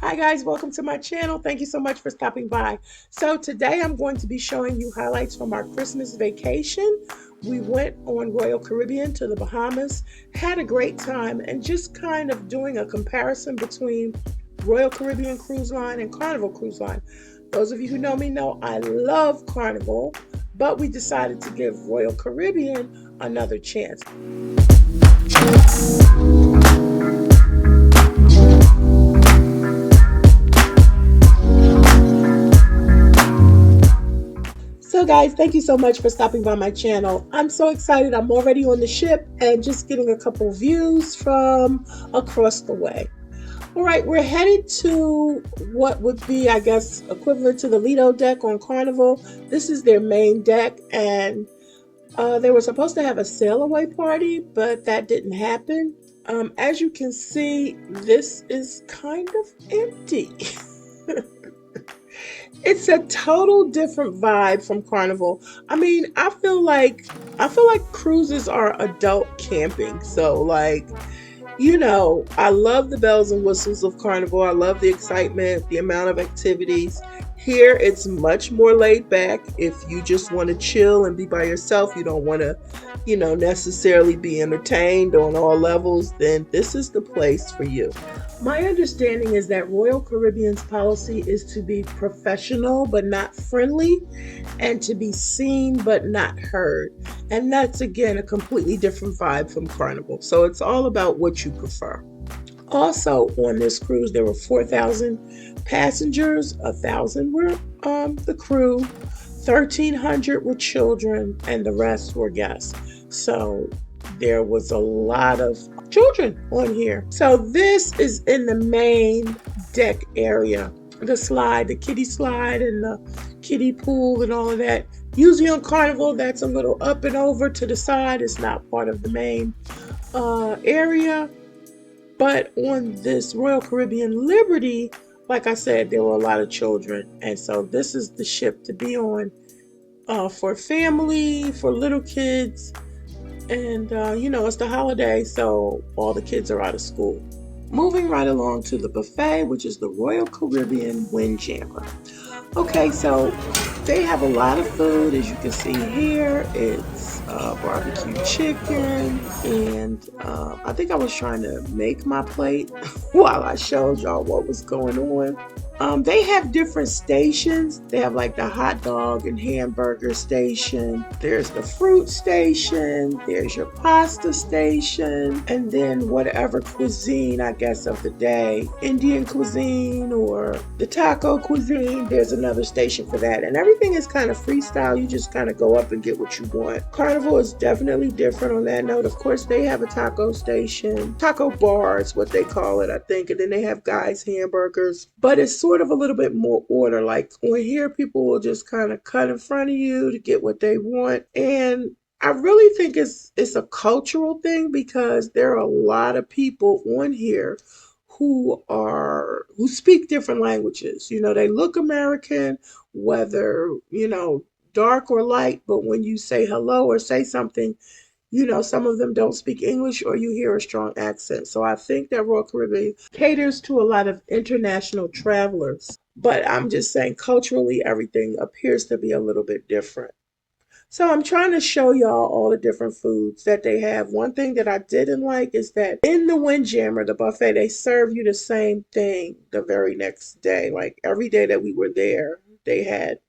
Hi guys, welcome to my channel. Thank you so much for stopping by. So today I'm going to be showing you highlights from our Christmas vacation. We went on Royal Caribbean to the Bahamas, had a great time, and just kind of doing a comparison between Royal Caribbean Cruise Line and Carnival Cruise Line. Those of you who know me know I love Carnival, but we decided to give Royal Caribbean another chance. So guys, thank you so much for stopping by my channel. I'm so excited. I'm already on the ship and just getting a couple views from across the way. All right, we're headed to what would be, I guess, equivalent to the Lido deck on Carnival. This is their main deck, and they were supposed to have a sail away party, but that didn't happen. As you can see, this is kind of empty. It's a total different vibe from Carnival. I mean, I feel like cruises are adult camping. So like, I love the bells and whistles of Carnival. I love the excitement, the amount of activities. Here, it's much more laid back. If you just want to chill and be by yourself, you don't want to, necessarily be entertained on all levels, then this is the place for you. My understanding is that Royal Caribbean's policy is to be professional but not friendly, and to be seen but not heard. And that's again a completely different vibe from Carnival. So it's all about what you prefer. Also on this cruise, there were 4,000 passengers. 1,000 were the crew, 1,300 were children, and the rest were guests. So there was a lot of children on here. So this is in the main deck area. The slide, the kiddie slide, and the kiddie pool, and all of that. Usually on Carnival, that's a little up and over to the side. It's not part of the main area. But on this Royal Caribbean Liberty, like I said, there were a lot of children. And so this is the ship to be on for family, for little kids. And, it's the holiday, so all the kids are out of school. Moving right along to the buffet, which is the Royal Caribbean Windjammer. Okay, so they have a lot of food, as you can see here. It's barbecue chicken, and I think I was trying to make my plate while I showed y'all what was going on. They have different stations. They have like the hot dog and hamburger station. There's the fruit station. There's your pasta station. And then whatever cuisine, I guess, of the day, Indian cuisine or the taco cuisine, there's another station for that. And everything is kind of freestyle. You just kind of go up and get what you want. Carnival is definitely different on that note. Of course, they have a taco station. Taco bar is what they call it, I think. And then they have guys' hamburgers. But it's sort of a little bit more order. Like on here, people will just kind of cut in front of you to get what they want. And I really think it's a cultural thing, because there are a lot of people on here who speak different languages. They look American, whether, dark or light, but when you say hello or say something, some of them don't speak English, or you hear a strong accent. So I think that Royal Caribbean caters to a lot of international travelers. But I'm just saying, culturally, everything appears to be a little bit different. So I'm trying to show y'all all the different foods that they have. One thing that I didn't like is that in the Windjammer, the buffet, they serve you the same thing the very next day. Like every day that we were there, they had,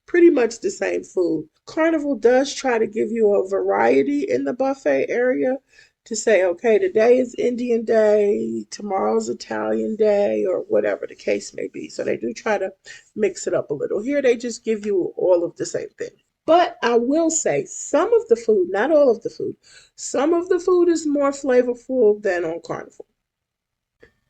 pretty much the same food. Carnival does try to give you a variety in the buffet area, to say, okay, today is Indian Day, tomorrow's Italian Day, or whatever the case may be. So they do try to mix it up a little. Here they just give you all of the same thing. But I will say, some of the food, not all of the food, some of the food is more flavorful than on Carnival.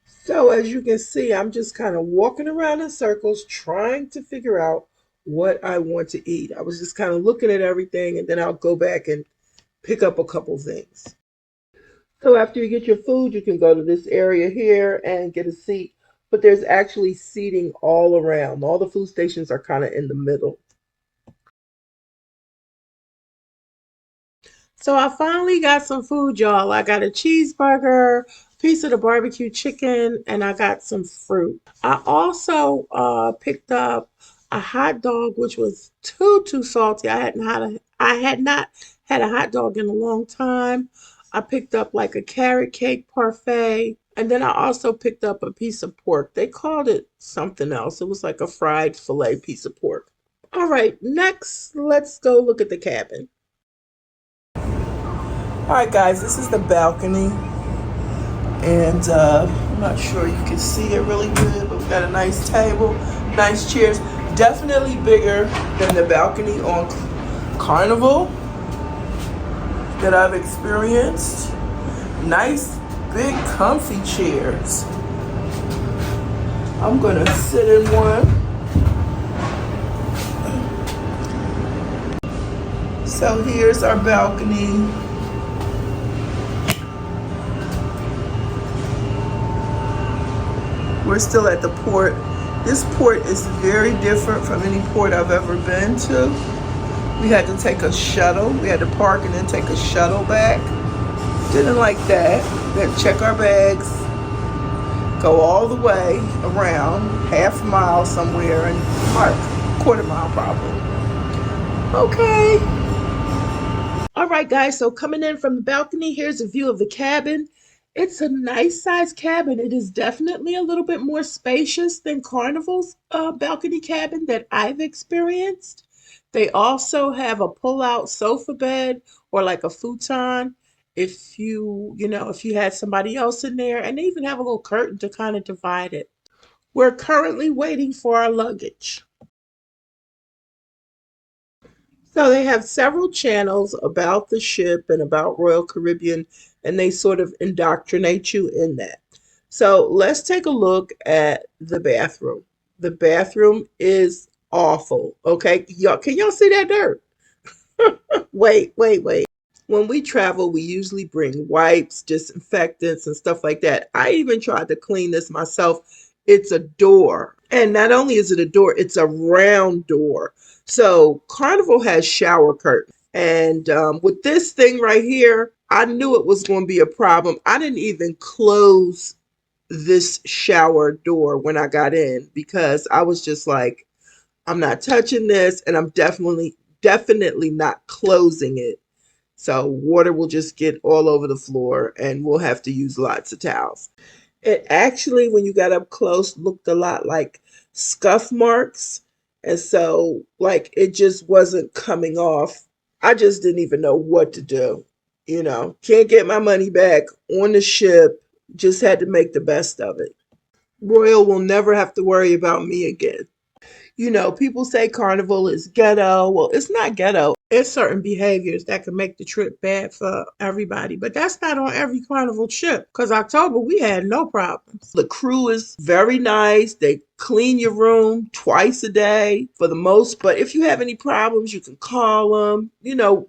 So as you can see, I'm just kind of walking around in circles trying to figure out what I want to eat. I was just kind of looking at everything, and then I'll go back and pick up a couple things. So after you get your food, you can go to this area here and get a seat. But there's actually seating all around. All the food stations are kind of in the middle. So I finally got some food, y'all. I got a cheeseburger, piece of the barbecue chicken, and I got some fruit. I also picked up a hot dog, which was too salty. I had not had a hot dog in a long time. I picked up like a carrot cake parfait, and then I also picked up a piece of pork. They called it something else. It was like a fried filet piece of pork. All right, next, let's go look at the cabin. All right, guys, this is the balcony, and I'm not sure you can see it really good, but we got a nice table, nice chairs. Definitely bigger than the balcony on Carnival that I've experienced. Nice, big, comfy chairs. I'm gonna sit in one. So here's our balcony. We're still at the port. This port is very different from any port I've ever been to. We had to take a shuttle. We had to park and then take a shuttle back. Didn't like that. We had to check our bags, go all the way around, half a mile somewhere, and park, quarter mile probably. Okay. All right, guys, so coming in from the balcony, here's a view of the cabin. It's a nice sized cabin. It is definitely a little bit more spacious than Carnival's balcony cabin that I've experienced. They also have a pull-out sofa bed or like a futon if if you had somebody else in there, and they even have a little curtain to kind of divide it. We're currently waiting for our luggage. So they have several channels about the ship and about Royal Caribbean, and they sort of indoctrinate you in that. So let's take a look at the bathroom. The bathroom is awful. Okay, y'all, can y'all see that dirt? Wait. When we travel, we usually bring wipes, disinfectants, and stuff like that. I even tried to clean this myself. It's a door. And not only is it a door, it's a round door. So Carnival has shower curtains. And with this thing right here, I knew it was going to be a problem. I didn't even close this shower door when I got in because I was just like, I'm not touching this, and I'm definitely not closing it. So water will just get all over the floor and we'll have to use lots of towels. It actually, when you got up close, looked a lot like scuff marks. And so, like, it just wasn't coming off. I just didn't even know what to do. Can't get my money back on the ship. Just had to make the best of it. Royal will never have to worry about me again. People say Carnival is ghetto. Well, it's not ghetto. It's certain behaviors that can make the trip bad for everybody. But that's not on every Carnival ship. Because October, we had no problems. The crew is very nice. They clean your room twice a day for the most. But if you have any problems, you can call them.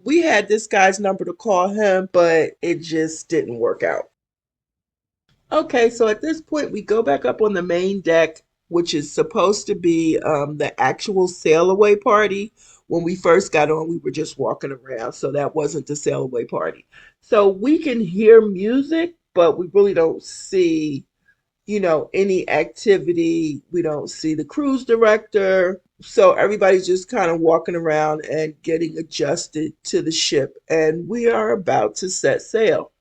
We had this guy's number to call him, but it just didn't work out. Okay, so at this point, we go back up on the main deck, which is supposed to be the actual sail away party. When we first got on, we were just walking around, so that wasn't the sail away party. So we can hear music, but we really don't see, any activity. We don't see the cruise director. So everybody's just kind of walking around and getting adjusted to the ship, and we are about to set sail.